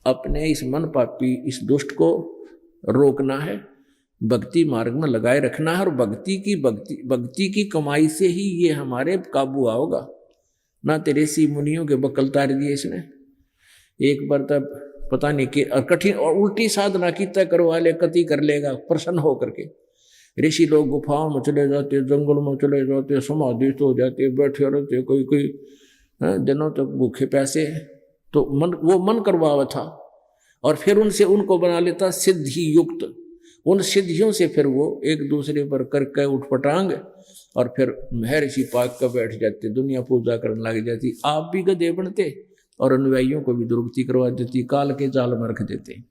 अपने इस मन पापी इस दुष्ट को रोकना है, भक्ति मार्ग में लगाए रखना है। और भक्ति की कमाई से ही ये हमारे काबू आओगा। ना तेरे सी मुनियों के बकल तार दिए इसने। एक बार तब पता नहीं कि कठिन और उल्टी साधना की तय करवा ले, कति कर लेगा प्रसन्न होकर के। ऋषि लोग गुफाओं में चले जाते, जंगल में चले जाते, समाधिस्थ हो जाते, बैठे रहते, कोई दिनों तक भूखे प्यासे। तो वो मन करवावा था और फिर उनसे उनको बना लेता सिद्धि युक्त। उन सिद्धियों से फिर वो एक दूसरे पर करके उठपटांग और फिर महर्षि पाक का बैठ जाते, दुनिया पूजा करने लग जाती। आप भी गधे बनते और अनुयायियों को भी दुर्गति करवा देती, काल के जाल में रख देते।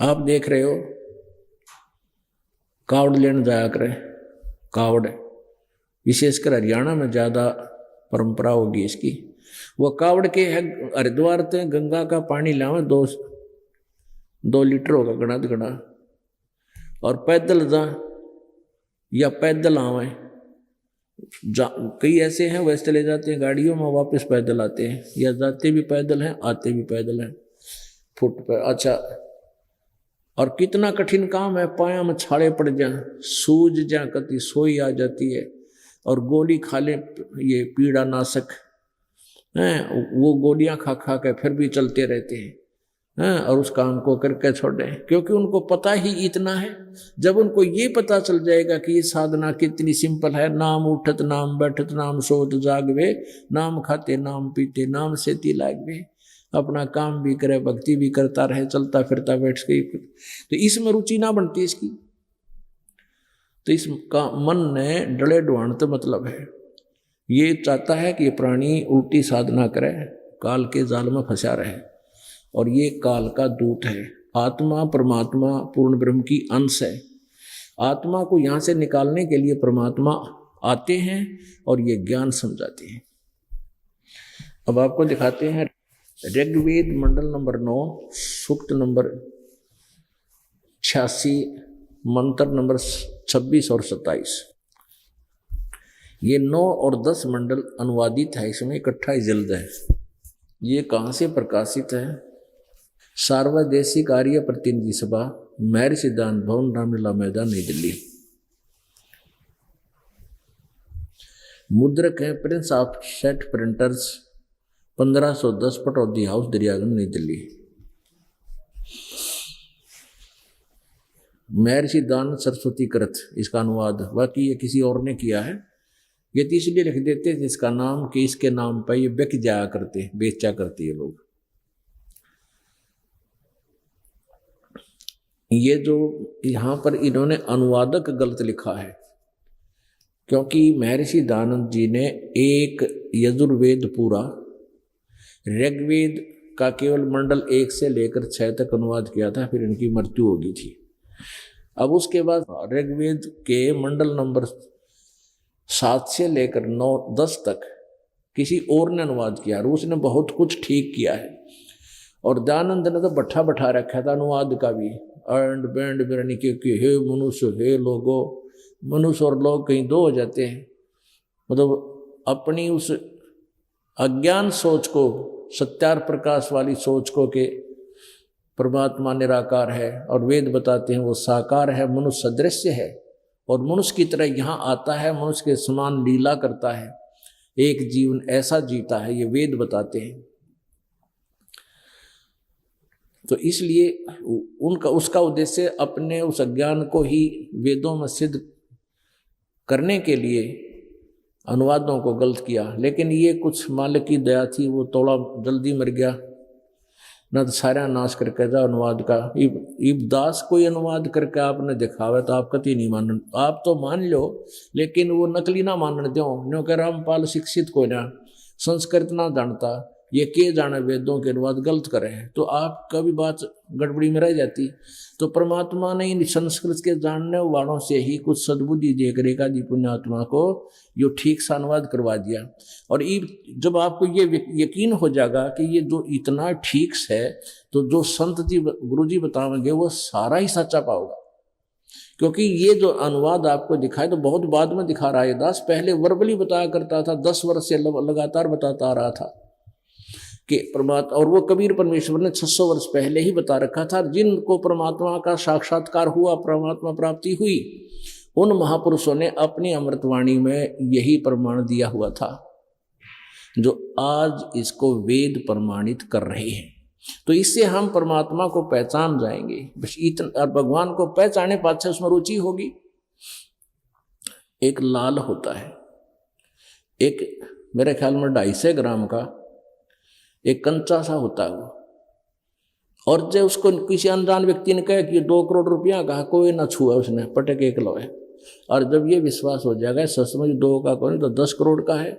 आप देख रहे हो कावड़ लेने जाया करे, कावड़ विशेषकर हरियाणा में ज्यादा परंपरा होगी इसकी। वो कावड़ के है हरिद्वार ते गंगा का पानी लावे, 2 लीटर होगा गणा, और पैदल जा या पैदल आवे। कई ऐसे हैं वैसे चले जाते हैं गाड़ियों में, वापस पैदल आते हैं, या जाते भी पैदल हैं आते भी पैदल हैं फुट पर। अच्छा, और कितना कठिन काम है, पाया में छाले पड़ जाए, सूज जा, कति सोई आ जाती है, और गोली खा ले ये पीड़ा नाशक हैं, वो गोलियां खा खा के फिर भी चलते रहते हैं और उस काम को करके छोड़े, क्योंकि उनको पता ही इतना है। जब उनको ये पता चल जाएगा कि ये साधना कितनी सिंपल है, नाम उठत नाम बैठत नाम सोत जागवे, नाम खाते नाम पीते नाम सेती लागवे, अपना काम भी करे भक्ति भी करता रहे, चलता फिरता बैठ के, तो इसमें रुचि ना बनती इसकी। तो इसका मन ने डले ढुआण तो मतलब है, ये चाहता है कि ये प्राणी उल्टी साधना करे, काल के जाल में फंसा रहे, और ये काल का दूत है। आत्मा परमात्मा पूर्ण ब्रह्म की अंश है। आत्मा को यहाँ से निकालने के लिए परमात्मा आते हैं और ये ज्ञान समझाते हैं। अब आपको दिखाते हैं ऋग्वेद मंडल नंबर 9 सूक्त नंबर 86 मंत्र नंबर 26 और 27। ये 9 और 10 मंडल अनुवादित है, इसमें इकट्ठा ही जल्द है। ये कहाँ से प्रकाशित है? सार्वदेशिक आर्य प्रतिनिधि सभा, महर्षि सिद्धांत भवन, रामलीला मैदान, नई दिल्ली। मुद्रक है Prince of set printers, 1510 Pataudi house, Daryaganj, नई दिल्ली। महर्षि दान सरस्वती कृत इसका अनुवाद, बाकी ये किसी और ने किया है। ये तो इसलिए लिख देते थे इसका नाम कि इसके नाम पर ये बिक जाया करते, बेचा करते ये लोग। ये जो यहाँ पर इन्होंने अनुवादक गलत लिखा है, क्योंकि महर्षि दानंद जी ने एक यजुर्वेद पूरा, ऋग्वेद का केवल मंडल 1 से लेकर 6 तक अनुवाद किया था, फिर इनकी मृत्यु हो गई थी। अब उसके बाद ऋग्वेद के मंडल नंबर 7 से लेकर 9-10 तक किसी और ने अनुवाद किया, और उसने बहुत कुछ ठीक किया है। और दयानंद ने तो बट्ठा बैठा रखा था अनुवाद का भी, एंड बैंड बिरनी के हे मनुष्य हे लोगो, मनुष्य और लोग कहीं 2 हो जाते हैं। मतलब अपनी उस अज्ञान सोच को, सत्यार प्रकाश वाली सोच को कि परमात्मा निराकार है और वेद बताते हैं वो साकार है, मनुष्य सदृश्य है और मनुष्य की तरह यहाँ आता है, मनुष्य के समान लीला करता है, एक जीवन ऐसा जीता है, ये वेद बताते हैं। तो इसलिए उसका उद्देश्य अपने उस अज्ञान को ही वेदों में सिद्ध करने के लिए अनुवादों को गलत किया। लेकिन ये कुछ मालिक की दया थी, वो थोड़ा जल्दी मर गया, न तो सारा नाश करके जा अनुवाद का। इब दास कोई अनुवाद करके आपने दिखावे तो आप कति नहीं मान, आप तो मान लो, लेकिन वो नकली ना मानने दो। न्यों कह रामपाल शिक्षित को ना, संस्कृत ना जानता, ये के जाने वेदों के अनुवाद गलत करे हैं, तो आपका भी बात गड़बड़ी में रह जाती। तो परमात्मा ने इन संस्कृत के जानने वालों से ही कुछ सद्बुद्धि दे कर एकादी पुण्यात्मा को यो ठीक सा अनुवाद करवा दिया। और जब आपको ये यकीन हो जाएगा कि ये जो इतना ठीक है, तो जो संत जी गुरु जी बताएंगे वो सारा ही सच्चा पाओगा। क्योंकि ये जो अनुवाद आपको दिखाए तो बहुत बाद में दिखा रहा है दास, पहले वर्बली बताया करता था, 10 वर्ष से लगातार बताता आ रहा था कि परमात्मा, और वो कबीर परमेश्वर ने 600 वर्ष पहले ही बता रखा था। जिनको परमात्मा का साक्षात्कार हुआ, परमात्मा प्राप्ति हुई, उन महापुरुषों ने अपनी अमृतवाणी में यही प्रमाण दिया हुआ था जो आज इसको वेद प्रमाणित कर रहे हैं। तो इससे हम परमात्मा को पहचान जाएंगे। बस इतना, और भगवान को पहचाने पाछे उसमें रुचि होगी। एक लाल होता है, एक मेरे ख्याल में 250 ग्राम का एक कंचा सा होता है वो, और जब उसको किसी अनजान व्यक्ति ने कहा कि 2 करोड़ रुपया का, कोई ना छुआ, उसने पटक एक लोहे। और जब ये विश्वास हो जाएगा सचमुच 2 का कोई तो 10 करोड़ का है,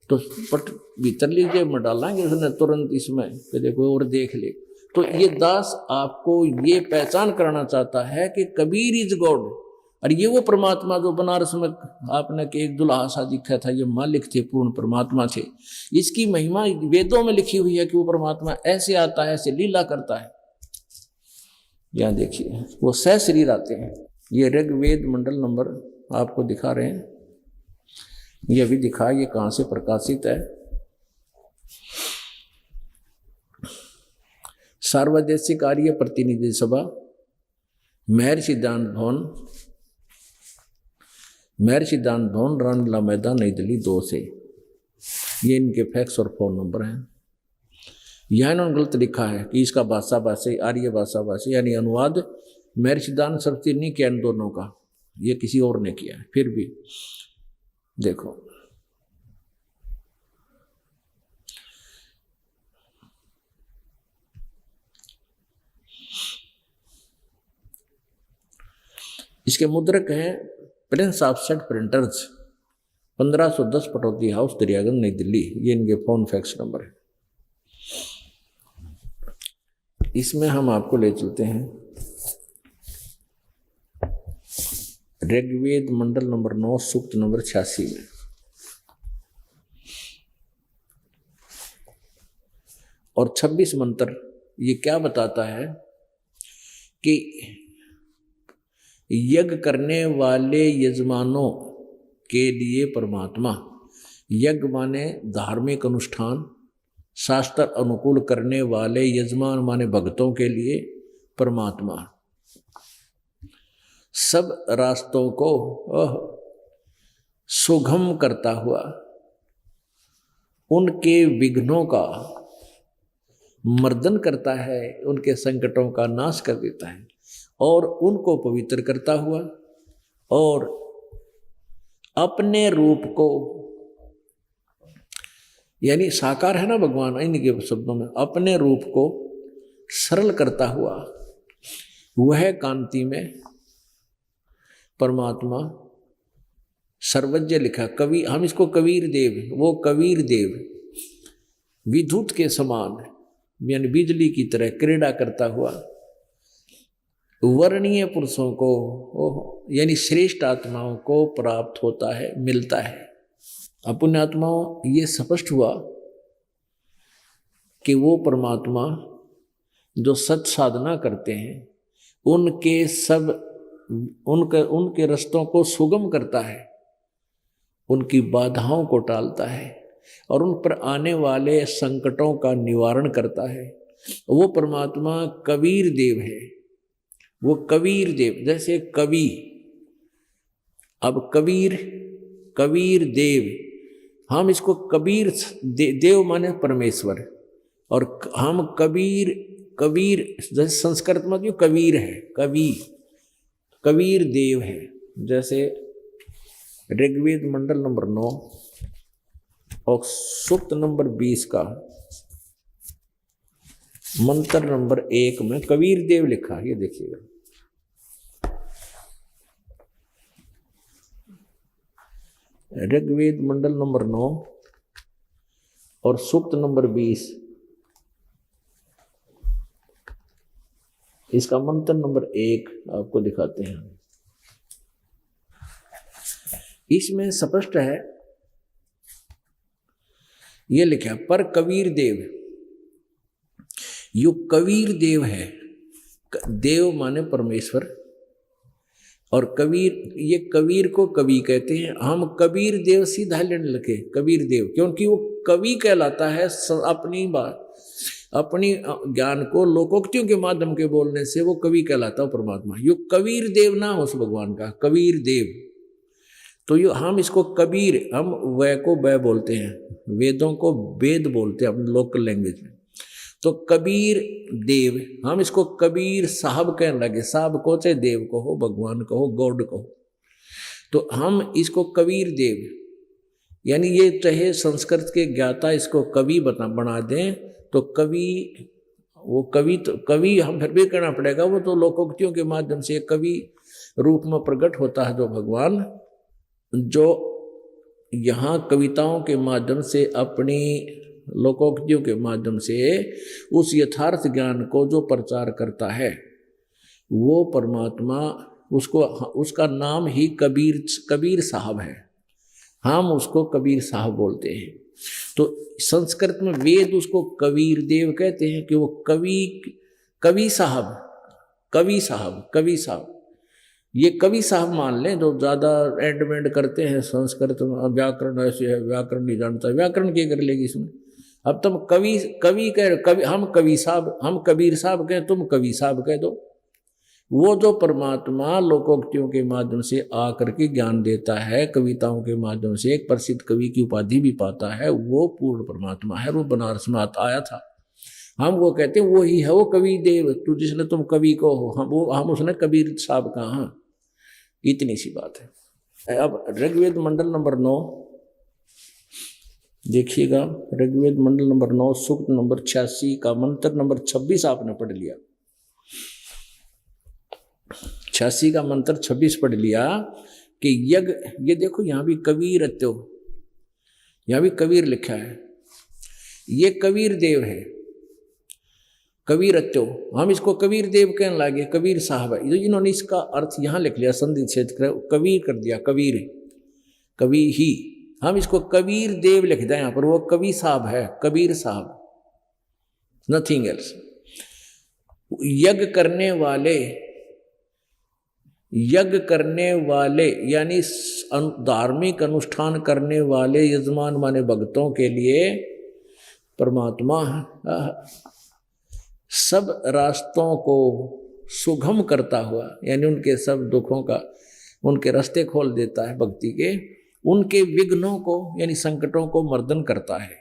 तो पट भीतर लीजिए में डालेंगे उसने तुरंत इसमें कि देखो और देख ले। तो ये दास आपको ये पहचान कराना चाहता है कि कबीर इज गॉड, और ये वो परमात्मा जो बनारस में आपने कि एक दुल्हा सा दिखा था, ये मालिक थे, पूर्ण परमात्मा थे। इसकी महिमा वेदों में लिखी हुई है कि वो परमात्मा ऐसे आता है, ऐसे लीला करता है। यहाँ देखिए वो सह शरीर आते हैं। ये ऋग्वेद मंडल नंबर आपको दिखा रहे हैं, ये अभी दिखा, ये कहाँ से प्रकाशित है। सार्वदेशिक आर्य प्रतिनिधि सभा, महर्षि सिद्धांत भवन, रामलीला मैदान, नई दिल्ली 2 से। ये इनके फैक्स और फोन नंबर हैं। यहाँ इन्होंने गलत लिखा है कि इसका भाषा भाषी, आर्य भाषा भाषी, यानी अनुवाद महर्षि सिद्धांत सरस्वती नहीं किया इन दोनों का, ये किसी और ने किया है। फिर भी देखो, इसके मुद्रक हैं Prince offset printers, 1510 Pataudi house, Daryaganj, नई दिल्ली। ये इनके फोन फैक्स नंबर है। इसमें हम आपको ले चलते हैं ऋग्वेद मंडल नंबर 9, सूक्त नंबर 86 में। और 26 मंत्र ये क्या बताता है कि यज्ञ करने वाले यजमानों के लिए परमात्मा, यज्ञ माने धार्मिक अनुष्ठान, शास्त्र अनुकूल करने वाले यजमान माने भक्तों के लिए परमात्मा सब रास्तों को सुगम करता हुआ उनके विघ्नों का मर्दन करता है, उनके संकटों का नाश कर देता है और उनको पवित्र करता हुआ और अपने रूप को, यानी साकार है ना भगवान, इनके शब्दों में अपने रूप को सरल करता हुआ वह कांति में परमात्मा सर्वज्ञ लिखा। कवि, हम इसको कबीर देव, वो कबीर देव विद्युत के समान यानी बिजली की तरह क्रीड़ा करता हुआ वर्णीय पुरुषों को यानी श्रेष्ठ आत्माओं को प्राप्त होता है, मिलता है। अपुण्य आत्माओं ये स्पष्ट हुआ कि वो परमात्मा जो सत साधना करते हैं उनके रास्तों को सुगम करता है, उनकी बाधाओं को टालता है और उन पर आने वाले संकटों का निवारण करता है। वो परमात्मा कबीर देव है। वो कबीर देव, जैसे कवि, अब कबीर देव, हम इसको कबीर देव माने परमेश्वर, और हम कबीर जैसे संस्कृत में क्यों कबीर है, कबीर देव है। जैसे ऋग्वेद मंडल नंबर 9 और सूक्त नंबर 20 का मंत्र नंबर 1 में कबीर देव लिखा, ये देखिएगा। ऋग्वेद मंडल नंबर 9 और सूक्त नंबर 20, इसका मंत्र नंबर 1 आपको दिखाते हैं। इसमें स्पष्ट है, ये लिखा पर कबीर देव, यो कबीर देव है। देव माने परमेश्वर, और कबीर, ये कबीर को कवि कहते हैं। हम कबीर देव सीधा लेने लगे, कबीर देव, क्योंकि वो कवि कहलाता है अपनी बात, अपनी ज्ञान को लोकोक्तियों के माध्यम के बोलने से वो कवि कहलाता है परमात्मा। यो कबीर देव नाम उस भगवान का, कबीर देव। तो यो हम इसको कबीर, हम वै को बै बोलते हैं, वेदों को वेद बोलते हैं अपने लोकल लैंग्वेज में। तो कबीर देव, हम इसको कबीर साहब कहने लगे। साहब को चाहे देव को हो, भगवान को हो, गॉड को हो, तो हम इसको कबीर देव, यानी ये चाहे संस्कृत के ज्ञाता इसको कवि बना दें तो कवि, वो कवि तो कवि हम फिर भी कहना पड़ेगा, वो तो लोकोक्तियों के माध्यम से कवि रूप में प्रकट होता है जो भगवान, जो यहाँ कविताओं के माध्यम से, अपनी लोकोक्तियों के माध्यम से उस यथार्थ ज्ञान को जो प्रचार करता है वो परमात्मा, उसको, उसका नाम ही कबीर साहब है। हम उसको कबीर साहब बोलते हैं। तो संस्कृत में वेद उसको कबीर देव कहते हैं कि वो कवि साहब ये कवि साहब मान लें। जो ज़्यादा एंडमेंट करते हैं संस्कृत में, व्याकरण ऐसे है, व्याकरण नहीं जानता, व्याकरण क्या कर लेगी इसमें। अब तुम कवि कह, कवि, हम कबीर साहब कहें, तुम कवि साहब कह दो। वो जो परमात्मा लोकोक्तियों के माध्यम से आकर के ज्ञान देता है, कविताओं के माध्यम से एक प्रसिद्ध कवि की उपाधि भी पाता है, वो पूर्ण परमात्मा है। वो बनारस में आया था, हम वो कहते हैं वो ही है वो कवि देव, तू जिसने तुम कवि को हो, हम उसने कबीर साहब कहा। इतनी सी बात है। अब ऋग्वेद मंडल नंबर 9 देखिएगा, ऋग्वेद मंडल नंबर 9 सूक्त नंबर 86 का मंत्र नंबर 26 आपने पढ़ लिया। 86 का मंत्र 26 पढ़ लिया कि यज्ञ, ये देखो यहाँ भी कबीर अत्यो, यहाँ भी कबीर लिखा है, ये कबीर देव है, कबीर अत्यो। हम इसको कबीर देव कहने लगे, कबीर साहब है। इन्होंने इसका अर्थ यहाँ लिख लिया, संधि छेद कबीर कर दिया, कबीर, कवि ही। हम इसको कबीर देव लिख दें यहाँ पर, वो कवि साहब है, कबीर साहब, नथिंग एल्स। यज्ञ करने वाले यानी धार्मिक अनुष्ठान करने वाले यजमान माने भक्तों के लिए परमात्मा सब रास्तों को सुगम करता हुआ, यानी उनके सब दुखों का, उनके रास्ते खोल देता है भक्ति के, उनके विघ्नों को यानी संकटों को मर्दन करता है,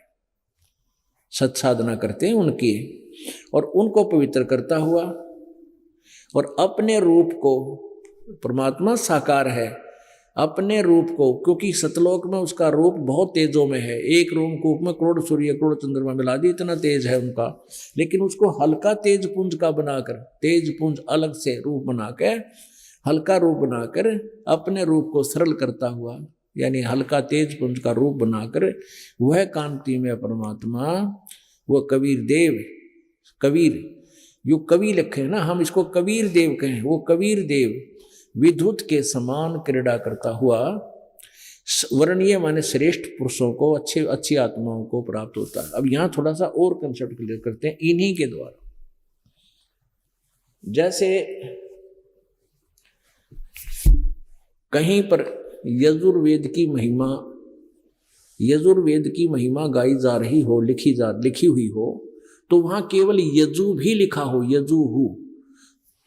सत्साधना करते हैं उनकी, और उनको पवित्र करता हुआ, और अपने रूप को, परमात्मा साकार है, अपने रूप को, क्योंकि सतलोक में उसका रूप बहुत तेजों में है, एक रूप में करोड़ सूर्य करोड़ चंद्रमा मिला दी, इतना तेज है उनका, लेकिन उसको हल्का तेज पुंज का बनाकर, तेज पुंज अलग से रूप बनाकर, हल्का रूप बनाकर अपने रूप को सरल करता हुआ, यानी हल्का तेज पुंज का रूप बनाकर वह कांति में परमात्मा, वह कबीर देव, कबीर यो कवि लिखे ना, हम इसको कबीर देव कहें, वो कबीर देव विद्युत के समान क्रीड़ा करता हुआ वर्णीय माने श्रेष्ठ पुरुषों को, अच्छी आत्माओं को प्राप्त होता है। अब यहाँ थोड़ा सा और कंसेप्ट क्लियर करते हैं इन्हीं के द्वारा। जैसे कहीं पर यजुर्वेद की महिमा गाई जा रही हो, लिखी हुई हो, तो वहां केवल यजु भी लिखा हो, यजुहु,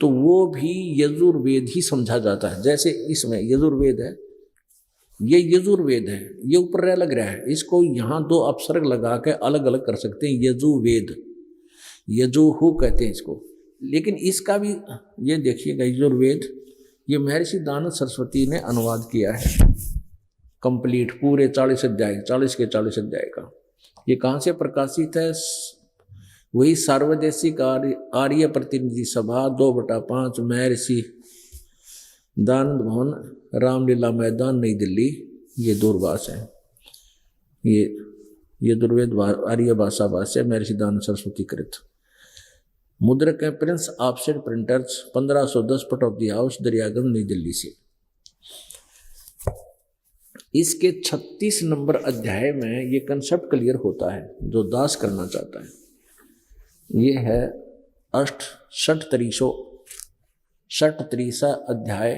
तो वो भी यजुर्वेद ही समझा जाता है। जैसे इसमें यजुर्वेद है, ये यजुर्वेद है, ये ऊपर लग रहा है, इसको यहाँ 2 अपसर्ग लगा के अलग अलग कर सकते हैं, यजुवेद, यजुहु कहते हैं इसको। लेकिन इसका भी ये देखिएगा, यजुर्वेद ये महर्षि दानव सरस्वती ने अनुवाद किया है कंप्लीट, पूरे 40 अध्याय, 40 के 40 अध्याय का। ये कहाँ से प्रकाशित है? वही सार्वदेशिक आर्य प्रतिनिधि सभा 2/5 महर्षि दानंद भवन, रामलीला मैदान, नई दिल्ली, ये दूरभाष है। ये दुर्वेद आर्य भाषा भाष्य महर्षि दानंद सरस्वती कृत। मुद्रक है प्रिंस ऑफसेट प्रिंटर्स, 1510 पट ऑफ द हाउस, दरियागंज, नई दिल्ली से। इसके 36 नंबर अध्याय में ये कंसेप्ट क्लियर होता है जो दास करना चाहता है। ये है षट त्रीसा अध्याय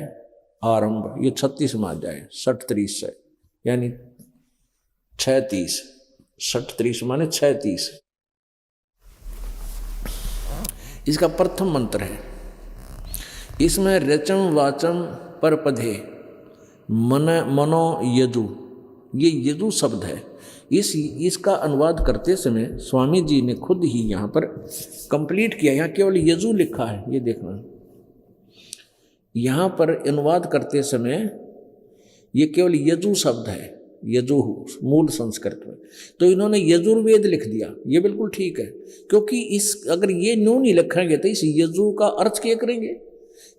आरंभ, ये 36 में आ जाए 60-30 से, यानी 36, 60-30 माने 36। इसका प्रथम मंत्र है। इसमें रचम वाचम परपधे मनो यजु, ये यजु शब्द है। इसका अनुवाद करते समय स्वामी जी ने खुद ही यहाँ पर कंप्लीट किया। यहाँ केवल यजु लिखा है, ये देखना। यहाँ पर अनुवाद करते समय ये केवल यजु शब्द है, यजु मूल संस्कृत में, तो इन्होंने यजुर्वेद लिख दिया। ये बिल्कुल ठीक है, क्योंकि अगर ये न्यू नहीं लिखेंगे तो इस यजु का अर्थ क्या करेंगे।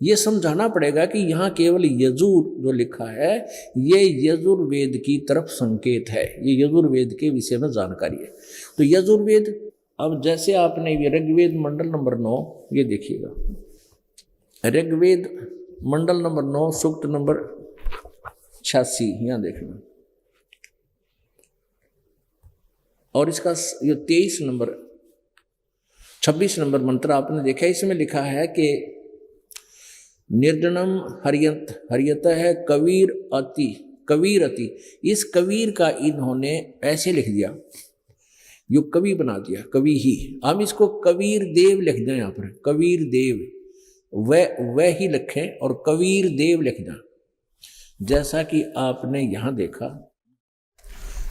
ये समझाना पड़ेगा कि यहाँ केवल यजुर जो लिखा है ये यजुर्वेद की तरफ संकेत है, ये यजुर्वेद के विषय में जानकारी है। तो यजुर्वेद, अब जैसे आपने ये ऋग्वेद मंडल नंबर 9, ये देखिएगा, ऋग्वेद मंडल नंबर 9 सूक्त नंबर 86, यहाँ देखना, और इसका ये 23 नंबर 26 नंबर मंत्र आपने देखा। इसमें लिखा है कि निर्जनम हरियत है कबीर अति। इस कबीर का इन्होंने ऐसे लिख दिया, यो कवि बना दिया, कवि ही। हम इसको कबीर देव लिख दें, यहाँ पर कबीर देव, वह ही लिखें और कबीर देव लिखना। जैसा कि आपने यहाँ देखा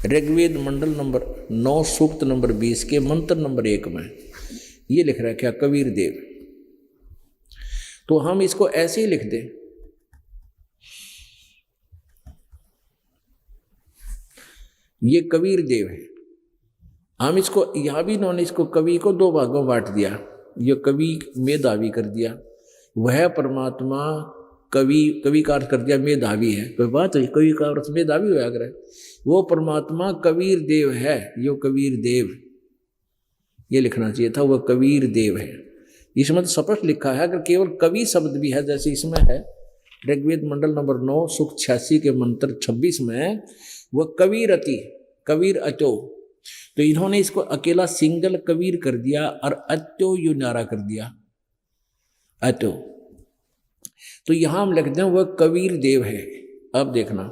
ऋग्वेद मंडल नंबर 9 सूक्त नंबर 20 के मंत्र नंबर 1 में ये लिख रहा है क्या, कबीर देव। तो हम इसको ऐसे ही लिख दें, ये कबीर देव है। हम इसको यहां भी इन्होंने इसको कवि को 2 भागों बांट दिया, ये कवि मेधावी कर दिया, वह परमात्मा कवि का अर्थ कर दिया मेधावी है। कोई बात है, कवि का अर्थ मेधावी होया करे, वो परमात्मा कबीर देव है, यो कबीर देव, ये लिखना चाहिए था, वह कबीर देव है। इसमें तो स्पष्ट लिखा है, अगर केवल कवि शब्द भी है जैसे इसमें है ऋग्वेद मंडल नंबर 9 सूक्त 86 के मंत्र 26 में, वह कबीर अतो, तो इन्होंने इसको अकेला सिंगल कबीर कर दिया और अतो यू नारा कर दिया, अतो। तो यहां हम लिखते हैं वह कबीर देव है। अब देखना,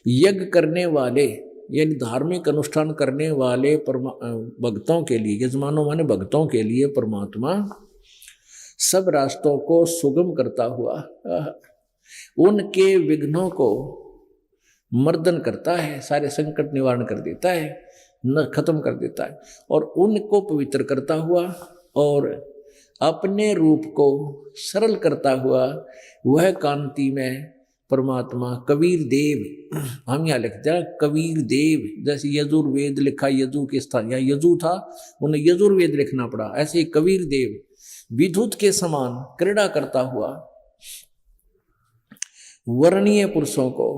यज्ञ करने वाले यानी धार्मिक अनुष्ठान करने वाले भक्तों के लिए, यजमानों माने भक्तों के लिए परमात्मा सब रास्तों को सुगम करता हुआ उनके विघ्नों को मर्दन करता है, सारे संकट निवारण कर देता है, न खत्म कर देता है, और उनको पवित्र करता हुआ और अपने रूप को सरल करता हुआ वह कांति में परमात्मा कबीर देव। हम यहाँ लिखते हैं कबीर देव, जैसे यजुर्वेद लिखा, यजु के स्थान यहाँ यजु था, उन्हें यजुर्वेद लिखना पड़ा, ऐसे कबीर देव विद्युत के समान क्रीड़ा करता हुआ वर्णीय पुरुषों को,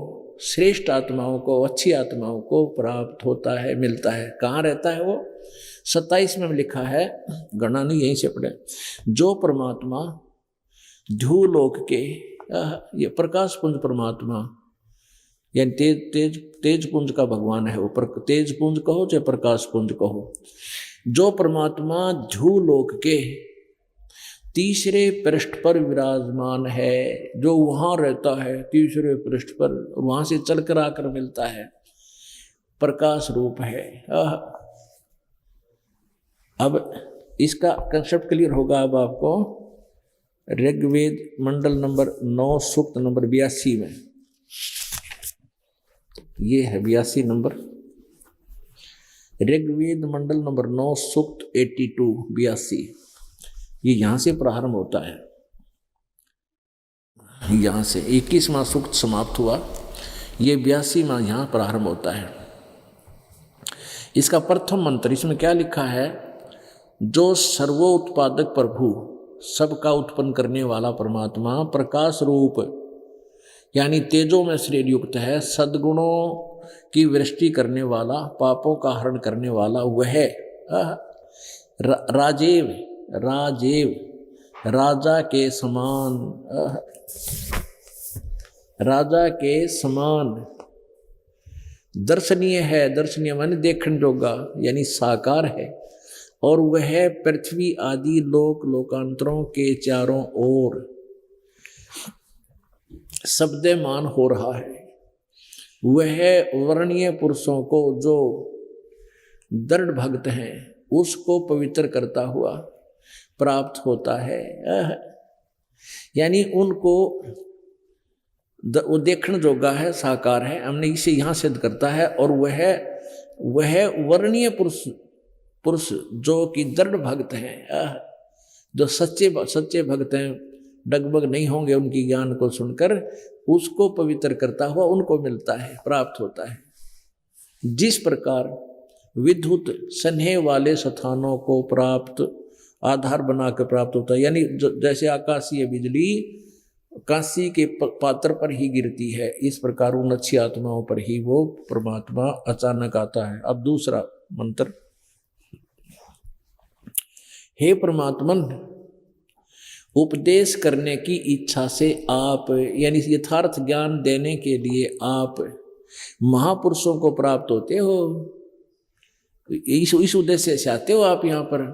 श्रेष्ठ आत्माओं को, अच्छी आत्माओं को प्राप्त होता है, मिलता है। कहाँ रहता है वो? 27 में लिखा है, गणना नहीं यहीं से पढ़े, जो परमात्मा ध्रुवलोक के, ये प्रकाश पुंज परमात्मा यानी तेज पुंज का भगवान है वो, तेज पुंज कहो चाहे प्रकाश पुंज कहो, जो परमात्मा ध्रुवलोक के तीसरे पृष्ठ पर विराजमान है, जो वहां रहता है तीसरे पृष्ठ पर, वहां से चलकर आकर मिलता है, प्रकाश रूप है। अब इसका कंसेप्ट क्लियर होगा अब आपको। ऋग्वेद मंडल नंबर 9 सूक्त नंबर 82 में, ये है 82 नंबर, ऋग्वेद मंडल नंबर 9 सूक्त 82, ये यहां से प्रारंभ होता है, यहां से 21वां सूक्त समाप्त हुआ, ये 82वां यहां प्रारंभ होता है। इसका प्रथम मंत्र, इसमें क्या लिखा है? जो सर्वोत्पादक प्रभु, सबका उत्पन्न करने वाला परमात्मा, प्रकाश रूप यानी तेजों में श्रेय युक्त है, सद्गुणों की वृष्टि करने वाला, पापों का हरण करने वाला, वह राजेव राजा के समान, राजा के समान दर्शनीय है। दर्शनीय माने देखने जोगा यानी साकार है, और वह पृथ्वी आदि लोकांतरों के चारों ओर शब्दमान हो रहा है, वह वर्णीय पुरुषों को जो दृढ़ भक्त हैं उसको पवित्र करता हुआ प्राप्त होता है। यानी उनको वो देखण जोगा है, साकार है, हमने इसे यहाँ सिद्ध करता है। और वह वर्णीय पुरुष जो कि दृढ़ भक्त हैं, जो सच्चे भक्त हैं, डगबग नहीं होंगे उनकी ज्ञान को सुनकर, उसको पवित्र करता हुआ उनको मिलता है, प्राप्त होता है। जिस प्रकार विद्युत स्नेह वाले स्थानों को प्राप्त आधार बनाकर प्राप्त होता है, यानी जैसे आकाशीय बिजली काशी के पात्र पर ही गिरती है, इस प्रकार उन अच्छी आत्माओं पर ही वो परमात्मा अचानक आता है। अब दूसरा मंत्र, हे परमात्मन, उपदेश करने की इच्छा से आप, यानी यथार्थ ज्ञान देने के लिए आप महापुरुषों को प्राप्त होते हो, इस उद्देश्य से आते हो आप यहाँ पर।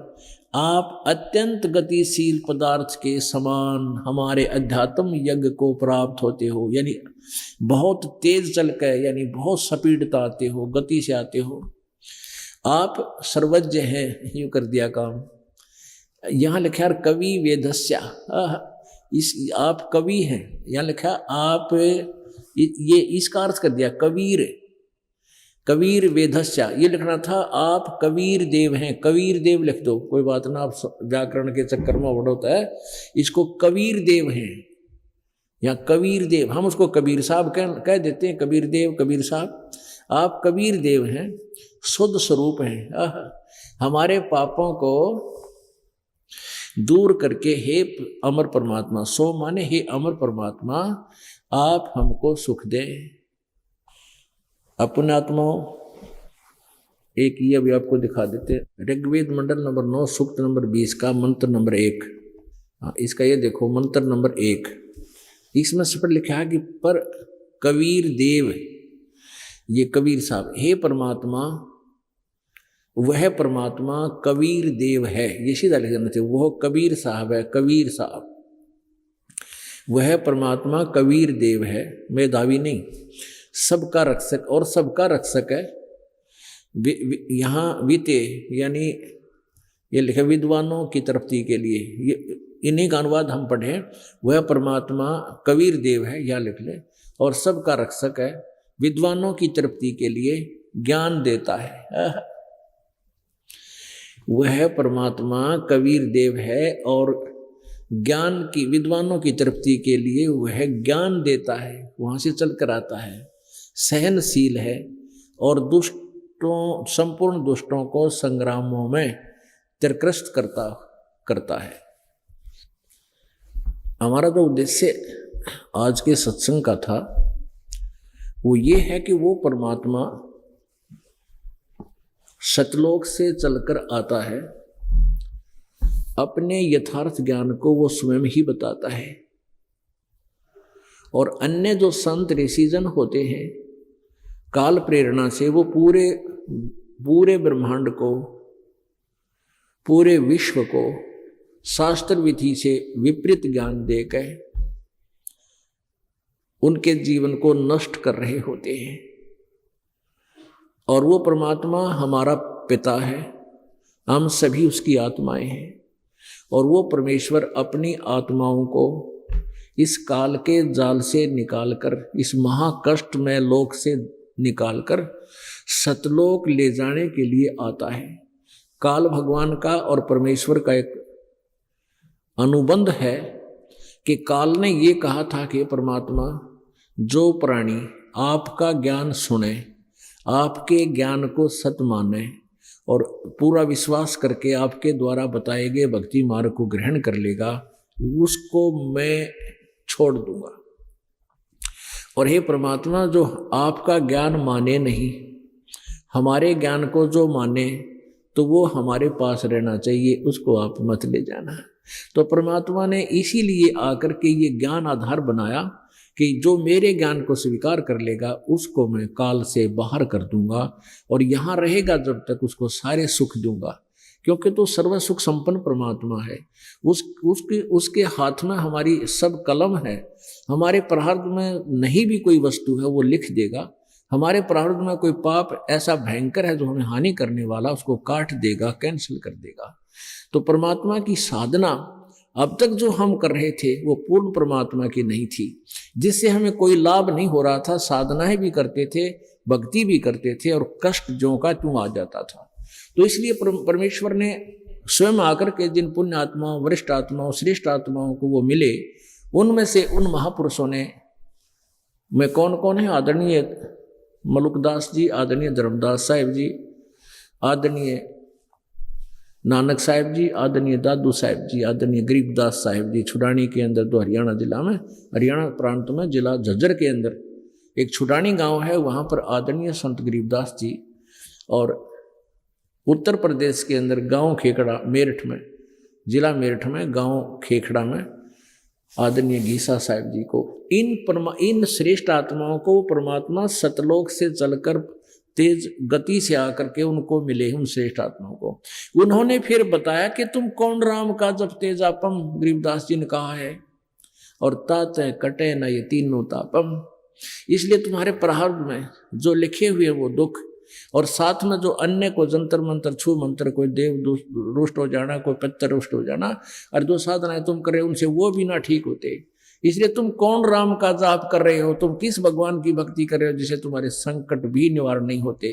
आप अत्यंत गतिशील पदार्थ के समान हमारे अध्यात्म यज्ञ को प्राप्त होते हो, यानी बहुत तेज चल कर, यानी बहुत स्पीडता आते हो, गति से आते हो। आप सर्वज्ञ हैं, यूँ कर दिया काम। यहाँ लिखा है कवि वेदस्या, आप कवि हैं, यहाँ लिखा आप, ये इसका अर्थ कर दिया कबीर वेदस्या, ये लिखना था आप कबीर देव हैं। कबीर देव लिख दो, कोई बात ना, आप व्याकरण के चक्कर में बड़ा होता है, इसको कबीर देव हैं, यहाँ कबीर देव, हम उसको कबीर साहब कह देते हैं, कबीर देव, कबीर साहब। आप कबीर देव हैं, शुद्ध स्वरूप हैं, हमारे पापों को दूर करके हे अमर परमात्मा, सो माने हे अमर परमात्मा, आप हमको सुख दें। अपने आत्माओं, एक ये अभी आपको दिखा देते हैं, ऋग्वेद मंडल नंबर 9 सूक्त नंबर 20 का मंत्र नंबर 1, इसका ये देखो मंत्र नंबर 1, इसमें स्पष्ट लिखा है कि पर कबीर देव, ये कबीर साहब, हे परमात्मा, वह परमात्मा कबीर देव है, ये सीधा लिख देना चाहिए, वह कबीर साहब है, कबीर साहब, वह परमात्मा कबीर देव है, मेधावी नहीं, सबका रक्षक, और सबका रक्षक है। यहाँ विते, यानी ये लिखे विद्वानों की तृप्ति के लिए, ये इन्हीं का अनुवाद हम पढ़ें, वह परमात्मा कबीर देव है, यह लिख ले, और सबका रक्षक है, विद्वानों की तृप्ति के लिए ज्ञान देता है। वह परमात्मा कबीर देव है और ज्ञान की, विद्वानों की तृप्ति के लिए वह ज्ञान देता है, वहाँ से चल कर आता है, सहनशील है और दुष्टों, संपूर्ण दुष्टों को संग्रामों में तिरस्कृत करता है। हमारा जो उद्देश्य आज के सत्संग का था वो ये है कि वो परमात्मा सतलोक से चलकर आता है, अपने यथार्थ ज्ञान को वो स्वयं ही बताता है, और अन्य जो संत ऋषिजन होते हैं काल प्रेरणा से वो पूरे ब्रह्मांड को, पूरे विश्व को शास्त्र विधि से विपरीत ज्ञान देकर उनके जीवन को नष्ट कर रहे होते हैं। और वो परमात्मा हमारा पिता है, हम सभी उसकी आत्माएं हैं, और वो परमेश्वर अपनी आत्माओं को इस काल के जाल से निकालकर, इस महाकष्ट में लोक से निकालकर सतलोक ले जाने के लिए आता है। काल भगवान का और परमेश्वर का एक अनुबंध है कि काल ने ये कहा था कि परमात्मा, जो प्राणी आपका ज्ञान सुने, आपके ज्ञान को सत्य माने और पूरा विश्वास करके आपके द्वारा बताए गए भक्ति मार्ग को ग्रहण कर लेगा, उसको मैं छोड़ दूंगा। और हे परमात्मा, जो आपका ज्ञान माने नहीं, हमारे ज्ञान को जो माने, तो वो हमारे पास रहना चाहिए, उसको आप मत ले जाना। तो परमात्मा ने इसीलिए आकर के ये ज्ञान आधार बनाया कि जो मेरे ज्ञान को स्वीकार कर लेगा उसको मैं काल से बाहर कर दूंगा, और यहाँ रहेगा जब तक उसको सारे सुख दूंगा, क्योंकि तो सर्व सुख संपन्न परमात्मा है। उसके हाथ में हमारी सब कलम है। हमारे प्रारब्ध में नहीं भी कोई वस्तु है वो लिख देगा। हमारे प्रारब्ध में कोई पाप ऐसा भयंकर है जो हमें हानि करने वाला, उसको काट देगा, कैंसिल कर देगा। तो परमात्मा की साधना अब तक जो हम कर रहे थे वो पूर्ण परमात्मा की नहीं थी, जिससे हमें कोई लाभ नहीं हो रहा था। साधनाएं भी करते थे, भक्ति भी करते थे, और कष्ट ज्यों का त्यों आ जाता था। तो इसलिए परमेश्वर ने स्वयं आकर के जिन पुण्य आत्माओं, वरिष्ठ आत्माओं, श्रेष्ठ आत्माओं को वो मिले, उनमें से उन महापुरुषों ने, में कौन कौन है? आदरणीय मलुकदास जी, आदरणीय धर्मदास साहिब जी, आदरणीय नानक साहिब जी, आदरणीय दादू साहिब जी, आदरणीय गरीबदास साहिब जी। छुडानी के अंदर तो हरियाणा जिला में, हरियाणा प्रांत में, जिला झज्जर के अंदर एक छुडानी गांव है, वहां पर आदरणीय संत गरीबदास जी। और उत्तर प्रदेश के अंदर गांव खेखड़ा, मेरठ में, जिला मेरठ में गांव खेखड़ा में आदरणीय गीसा साहिब जी को, इन श्रेष्ठ आत्माओं को परमात्मा सतलोक से चलकर तेज गति से आकर के उनको मिले। उन श्रेष्ठ आत्माओं को उन्होंने फिर बताया कि तुम कौन राम का जब तेजापम, गरीबदास जी ने कहा है, और तात कटे न ये तीनों तापम। इसलिए तुम्हारे प्रारब्ध में जो लिखे हुए वो दुख, और साथ में जो अन्य को जंतर मंत्र, छू मंत्र, कोई देव रुष्ट हो जाना, कोई पत्थर रुष्ट हो जाना, और जो साधनाएं तुम कर रहे हो उनसे वो भी ना ठीक होते। इसलिए तुम कौन राम का जाप कर रहे हो, तुम किस भगवान की भक्ति कर रहे हो जिसे तुम्हारे संकट भी निवारण नहीं होते।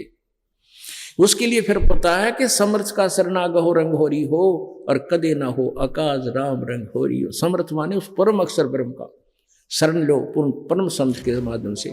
उसके लिए फिर पता है कि समर्थ का शरणागहो रंग होरी हो, और कदे ना हो आकाश राम रंग होरी हो। समर्थ माने उस परम अक्षर ब्रह्म का शरण लो, परम संत के माध्यम से।